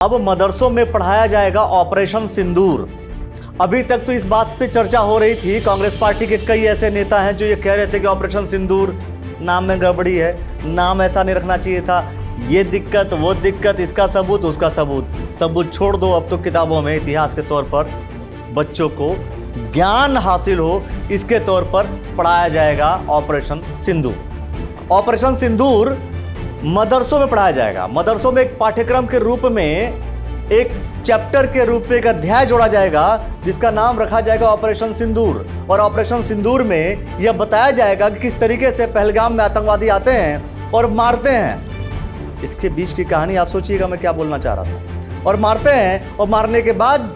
अब मदरसों में पढ़ाया जाएगा ऑपरेशन सिंदूर। अभी तक तो इस बात पे चर्चा हो रही थी। कांग्रेस पार्टी के कई ऐसे नेता हैं जो ये कह रहे थे कि ऑपरेशन सिंदूर नाम में गड़बड़ी है, नाम ऐसा नहीं रखना चाहिए था, ये दिक्कत वो दिक्कत, इसका सबूत उसका सबूत छोड़ दो। अब तो किताबों में इतिहास के तौर पर बच्चों को ज्ञान हासिल हो इसके तौर पर पढ़ाया जाएगा ऑपरेशन सिंदूर। ऑपरेशन सिंदूर मदरसों में पढ़ाया जाएगा। मदरसों में एक पाठ्यक्रम के रूप में, एक चैप्टर के रूप में एक अध्याय जोड़ा जाएगा जिसका नाम रखा जाएगा ऑपरेशन सिंदूर। और ऑपरेशन सिंदूर में यह बताया जाएगा कि किस तरीके से पहलगाम में आतंकवादी आते हैं और मारते हैं। इसके बीच की कहानी आप सोचिएगा मैं क्या बोलना चाह रहा था। और मारते हैं और मारने के बाद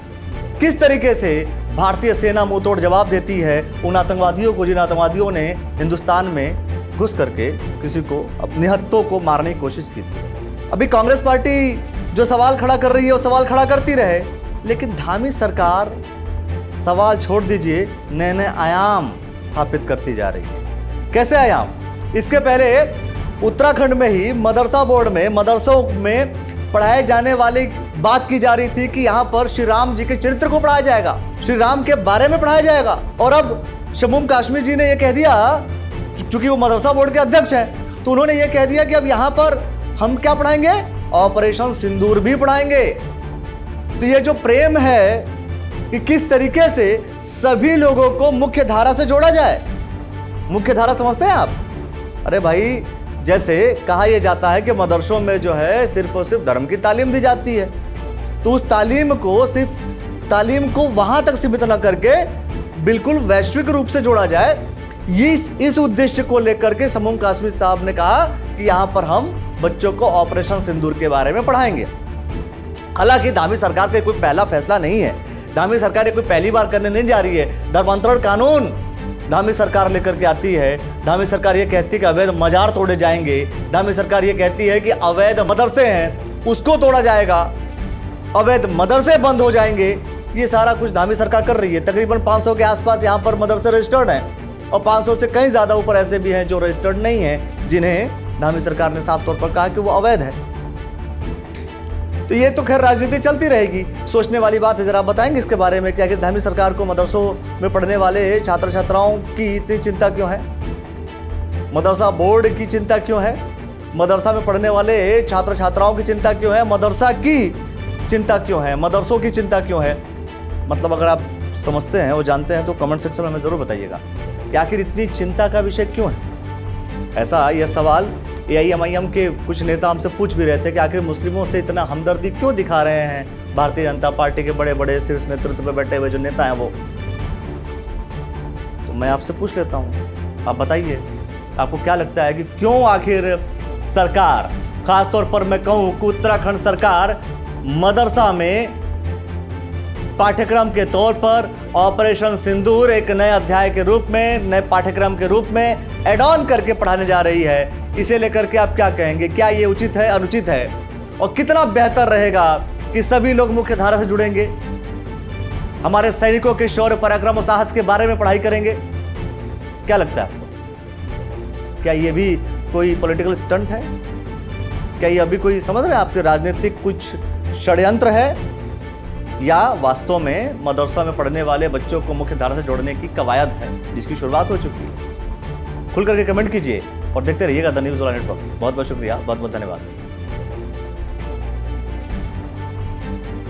किस तरीके से भारतीय सेना मुंह तोड़ जवाब देती है उन आतंकवादियों को, जिन आतंकवादियों ने हिंदुस्तान में घुस करके किसी को, निहत्तों को मारने की कोशिश की थी। अभी कांग्रेस पार्टी जो सवाल खड़ा कर रही है वो सवाल खड़ा करती रहे, लेकिन धामी सरकार सवाल छोड़ दीजिए, नए नए आयाम स्थापित करती जा रही है। कैसे आयाम? इसके पहले उत्तराखंड में ही मदरसा बोर्ड में, मदरसों में पढ़ाए जाने वाली बात की जा रही थी कि यहाँ पर श्री राम जी के चरित्र को पढ़ाया जाएगा, श्री राम के बारे में पढ़ाया जाएगा। और अब शम्मू कश्मीर जी ने यह कह दिया, चूंकि वो मदरसा बोर्ड के अध्यक्ष हैं, तो उन्होंने ये कह दिया कि अब यहां पर हम क्या पढ़ाएंगे, ऑपरेशन सिंदूर भी पढ़ाएंगे। तो ये जो प्रेम है कि किस तरीके से सभी लोगों को मुख्य धारा से जोड़ा जाए। मुख्य धारा समझते हैं आप? अरे भाई, जैसे कहा यह जाता है कि मदरसों में जो है सिर्फ और सिर्फ धर्म की तालीम दी जाती है, तो उस तालीम को, सिर्फ तालीम को वहां तक सीमित न करके बिल्कुल वैश्विक रूप से जोड़ा जाए। इस उद्देश्य को लेकर के शम्मू कश्मीर साहब ने कहा कि यहां पर हम बच्चों को ऑपरेशन सिंदूर के बारे में पढ़ाएंगे। हालांकि धामी सरकार का कोई पहला फैसला नहीं है, धामी सरकार ये कोई पहली बार करने नहीं जा रही है। धर्मांतरण कानून धामी सरकार लेकर के आती है। धामी सरकार ये कहती है कि अवैध मजार तोड़े जाएंगे। धामी सरकार ये कहती है कि अवैध मदरसे हैं उसको तोड़ा जाएगा, अवैध मदरसे बंद हो जाएंगे। ये सारा कुछ धामी सरकार कर रही है। तकरीबन 500 के आसपास यहाँ पर मदरसे रजिस्टर्ड हैं और 500 से कहीं ज्यादा ऊपर ऐसे भी हैं जो रजिस्टर्ड नहीं हैं, जिन्हें धामी सरकार ने साफ तौर पर कहा कि वो अवैध है। तो ये तो खैर राजनीति चलती रहेगी, सोचने वाली बात है। जरा बताएंगे इसके बारे में क्या कि धामी सरकार को मदरसों में पढ़ने वाले छात्र छात्राओं की इतनी चिंता क्यों है, मदरसा बोर्ड की चिंता क्यों है, मदरसा में पढ़ने वाले छात्र छात्राओं की चिंता क्यों है, मदरसा की चिंता क्यों है, मदरसों की चिंता क्यों है। मतलब अगर आप समझते हैं और जानते हैं तो कमेंट सेक्शन में हमें जरूर बताइएगा कि आखिर इतनी चिंता का विषय क्यों है। ऐसा यह सवाल AIMIM के कुछ नेता हमसे पूछ भी रहे थे कि आखिर मुस्लिमों से इतना हमदर्दी क्यों दिखा रहे हैं भारतीय जनता पार्टी के बड़े बड़े शीर्ष नेतृत्व में बैठे हुए जो नेता हैं वो। तो मैं आपसे पूछ लेता हूँ, आप बताइए आपको क्या लगता है कि क्यों आखिर सरकार, खासतौर पर मैं कहूँ कि उत्तराखंड सरकार मदरसा में पाठ्यक्रम के तौर पर ऑपरेशन सिंदूर एक नए अध्याय के रूप में, नए पाठ्यक्रम के रूप में ऐड ऑन करके पढ़ाने जा रही है। इसे लेकर के आप क्या कहेंगे? क्या ये उचित है, अनुचित है? और कितना बेहतर रहेगा कि सभी लोग मुख्य धारा से जुड़ेंगे, हमारे सैनिकों के शौर्य, पराक्रम और साहस के बारे में पढ़ाई करेंगे? क्या लगता है आपको? क्या ये भी कोई पॉलिटिकल स्टंट है? क्या ये अभी कोई, समझ रहे हैं, आपके राजनीतिक कुछ षड्यंत्र है, या वास्तव में मदरसा में पढ़ने वाले बच्चों को मुख्य धारा से जोड़ने की कवायद है जिसकी शुरुआत हो चुकी है? खुल करके कमेंट कीजिए और देखते रहिएगा द न्यूज़ वाला नेटवर्क। बहुत बहुत शुक्रिया, बहुत बहुत धन्यवाद।